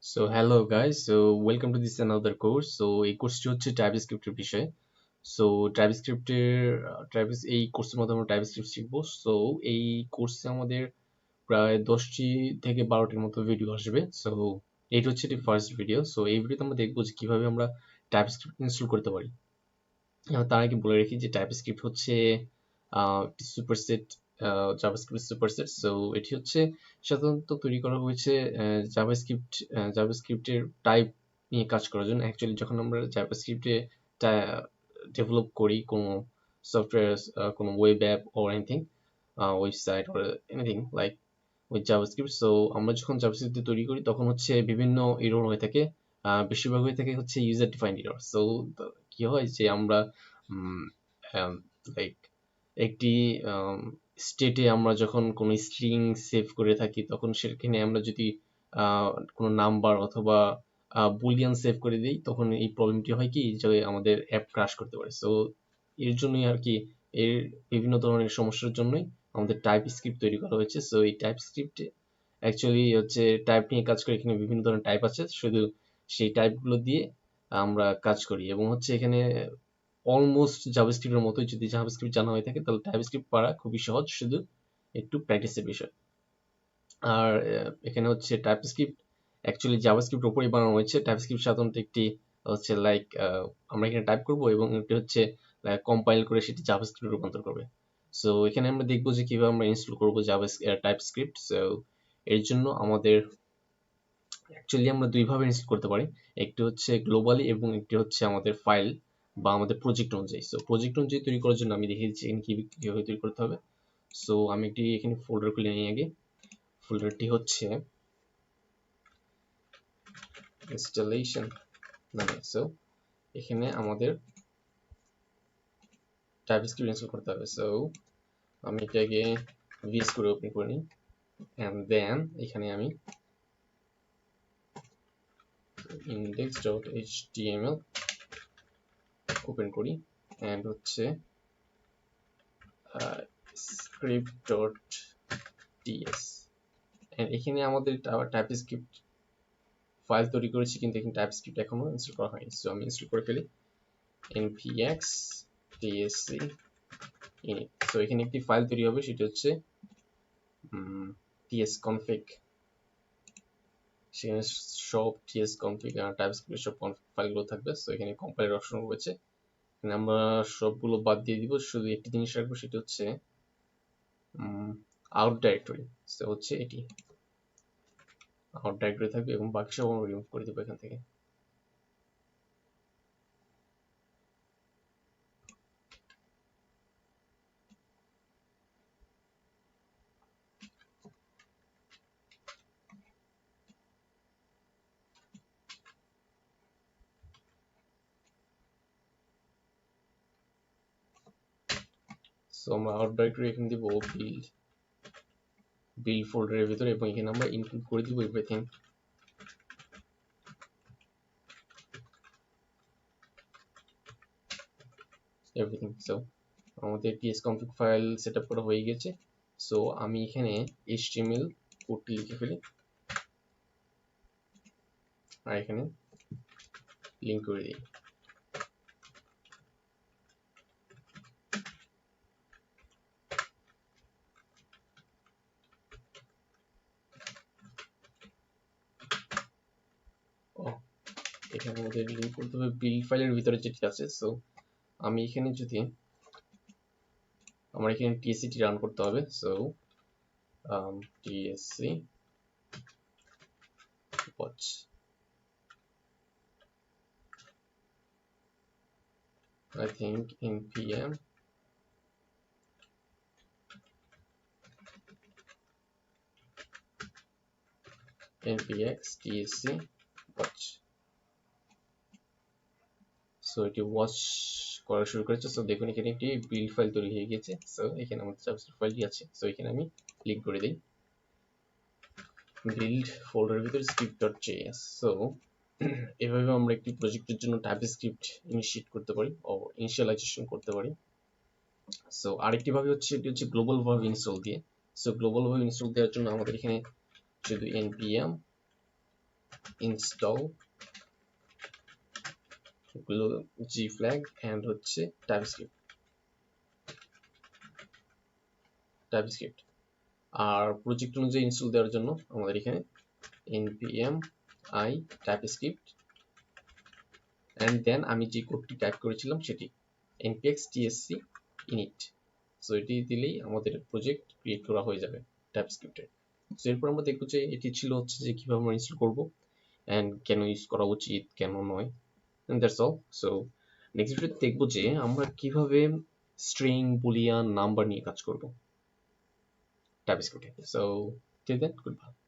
So hello guys, so welcome to this another course. So এই কোর্সটি হচ্ছে টাইপস্ক্রিপ্টের বিষয়। সো এই কোর্সের মধ্যে আমরা টাইপস্ক্রিপ্ট শিখবো। সো এই কোর্সে আমাদের প্রায় 10টি থেকে 12টির মতো ভিডিও আসবে। সো এইটা হচ্ছে ফার্স্ট ভিডিও। সো এই ভিডিওতে আমরা দেখবো যে কিভাবে আমরা টাইপস্ক্রিপ্ট ইনস্টল করতে পারি। তার আগে বলে রাখি যে টাইপস্ক্রিপ্ট হচ্ছে সুপারসেট, জাভাস্ক্রিপ্ট সুপারসেট। সো এটি হচ্ছে সাধারণত তৈরি করা হয়েছে জাভাস্ক্রিপ্টের টাইপ নিয়ে কাজ করার জন্য। অ্যাকচুয়ালি যখন আমরা জাভাস্ক্রিপ্টে ডেভেলপ করি কোনো সফটওয়্যার, কোনো web app or anything, website or anything like with JavaScript. So আমরা যখন জাভাস্ক্রিপ্ট তৈরি করি তখন হচ্ছে বিভিন্ন এরর হয়ে থাকে। বেশিরভাগ হয়ে থাকে হচ্ছে ইউজার ডিফাইন্ড এরর। সো কি হয় যে আমরা লাইক একটি স্টেটে আমরা যখন কোনো স্ট্রিং সেভ করে থাকি তখন সেখানে আমরা যদি কোনো নাম্বার অথবা বুলিয়ান সেভ করে দিই তখন এই প্রবলেমটি হয় কি যে আমাদের অ্যাপ ক্রাশ করতে পারে। সো এর জন্যই আর কি, এর বিভিন্ন ধরনের সমস্যার জন্যই আমাদের টাইপ স্ক্রিপ্ট তৈরি করা হয়েছে। সো এই টাইপ স্ক্রিপ্টে অ্যাকচুয়ালি হচ্ছে টাইপ নিয়ে কাজ করে। এখানে বিভিন্ন ধরনের টাইপ আছে, শুধু সেই টাইপগুলো দিয়ে আমরা কাজ করি এবং হচ্ছে এখানে অলমোস্ট জাভাস্ক্রিপ্টের মতোই। যদি জাভাস্ক্রিপ্ট জানা হয়ে থাকে তাহলে টাইপস্ক্রিপ্ট পারা খুবই সহজ, শুধু একটু প্র্যাকটিসের বিষয়। আর এখানে হচ্ছে টাইপস্ক্রিপ্ট অ্যাকচুয়ালি জাভাস্ক্রিপ্টের উপরেই বানানো হয়েছে। টাইপস্ক্রিপ্ট সাধারণত একটি হচ্ছে লাইক আমরা এখানে টাইপ করব এবং এটি হচ্ছে কম্পাইল করে সেটি জাভাস্ক্রিপ্টে রূপান্তর করবে। সো এখানে আমরা দেখবো যে কিভাবে আমরা ইনস্টল করব টাইপস্ক্রিপ্ট। সো এর জন্য আমাদের অ্যাকচুয়ালি আমরা দুইভাবে ইনস্টল করতে পারি, একটি হচ্ছে গ্লোবালি এবং একটি হচ্ছে আমাদের ফাইল বা আমাদের প্রজেক্ট অনুযায়ী। সো প্রজেক্ট অনুযায়ী তৈরি করার জন্য আমি দেখিয়ে দিচ্ছি এখানে কীভাবে তৈরি করতে হবে। সো আমি একটি এখানে ফোল্ডার খুলে নিই আগে। ফোল্ডারটি হচ্ছে ইনস্টলেশন নামে। সো এখানে আমাদের টাইপস্ক্রিপ্ট ইনস্টল করতে হবে। সো আমি এটাকে ভিএস করে ওপেন করে নিই অ্যান্ড দেন এখানে আমি index.html ওপেন করি অ্যান্ড হচ্ছে script.ts এন্ড এখানে আমাদের টাইপস্ক্রিপ্ট ফাইল তৈরি করেছি, কিন্তু এখানে টাইপস্ক্রিপ্ট এখনো ইনস্টল করা হয়নি। সো আমি ইনস্টল করে ফেলি npx tsc init। সো এখানে একটি ফাইল তৈরি হবে, সেটা হচ্ছে tsconfig। সেখানে সব tsconfig আর টাইপস্ক্রিপ্ট সব ফাইলগুলো থাকবে। সো এখানে কম্পাইলার অপশন রয়েছে, এখানে আমরা সবগুলো বাদ দিয়ে দিব, শুধু একটি জিনিস রাখবো, সেটা হচ্ছে আউট ডাইরেক্টরি। সো হচ্ছে এটি আউট ডাইরেক্টরি থাকবে এবং বাকি সব আমরা রিমুভ করে দেবো এখান থেকে। সো আমরা আউট ডাইরেক্টরি এখানে দিব বিল্ড ফোল্ডারের ভিতরে এবং এখানে আমরা ইনক্লুড করে দিব এভরিথিং। সো আমাদের tsconfig ফাইল সেটআপ করা হয়ে গেছে। সো আমি এখানে html কোডটি লিখে ফেলি আর এখানে লিংক করে দিই। এখানে আমাদের লিংক করতে হবে বিল্ড ফাইলের ভিতরে যেটি আছে। সো আমি এখানে যদি আমার এখানে tsc রান করতে হবে। So tsc watch I think npm npx tsc watch। So এটি ওয়াচ করা শুরু করেছে। সো দেখুন এখানে একটি বিল্ড ফাইল তৈরি হয়ে গেছে। সো এখানে আমাদের জাভাস্ক্রিপ্ট ফাইলটি আছে। সো এখানে আমি ক্লিক করে দিই বিল্ড ফোল্ডারের ভিতরে script.js। সো এভাবে আমরা একটি প্রজেক্টের জন্য টাইপস্ক্রিপ্ট ইনিশিয়েট করতে পারি ও ইনিশিয়ালাইজেশন করতে পারি। সো আরেকটি ভাবে হচ্ছে এটি হচ্ছে গ্লোবাল ভাবে ইনস্টল দিয়ে। সো গ্লোবাল ভাবে ইনস্টল দেওয়ার জন্য আমাদের এখানে শুধু npm install g flag and হচ্ছে টাইপস্ক্রিপ্ট আর প্রজেক্ট অনুযায়ী ইনস্টল দেওয়ার জন্য আমাদের এখানে npm i typescript and then আমি যে কোডটি টাইপ করেছিলাম সেটি npx tsc init সো এটি দিলেই আমাদের প্রজেক্ট ক্রিয়েট করা হয়ে যাবে টাইপস্ক্রিপ্টে। সো এরপর আমরা দেখব যে এটি ছিল হচ্ছে যে কিভাবে আমরা ইনস্টল করব and কেন ইউজ করা উচিত কেন নয়, and that's all. So next ভিডিওতে দেখব যে আমরা কিভাবে স্ট্রিং বুলিয়ান নাম্বার নিয়ে কাজ করব টাইপস্ক্রিপ্টে। So till then, goodbye.